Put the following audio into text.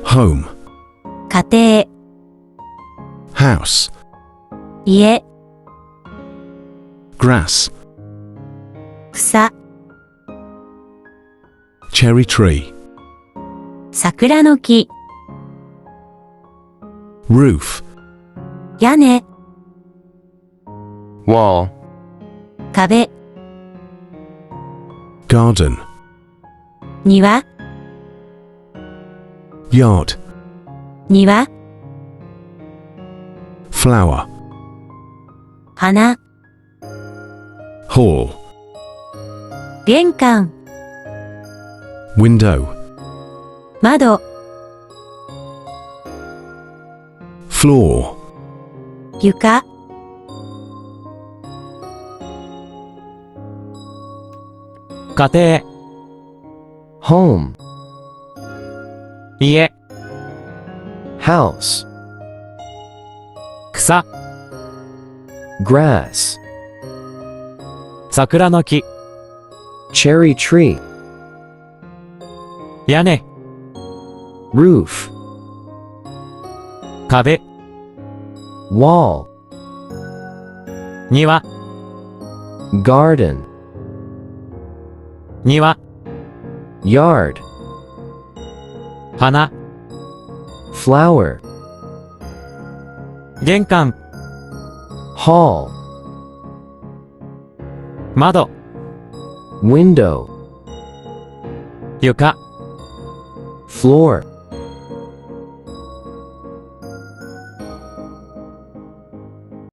home, 家庭、 house, 家、 grass, 草、 cherry tree, 桜の木、 roof, 屋根、 wall, 壁、 garden, 庭、 yard, 庭、 flower, 花、 hall, 玄関、 window, 窓、 floor, 床、 家庭、 home, 家、 house, 草、 grass, 桜の木、 cherry tree, 屋根、 roof, 壁、 wall, 庭、 garden, 庭、 yard, 花、 flower, 玄関、 hall, 窓、 window, 床、 floor.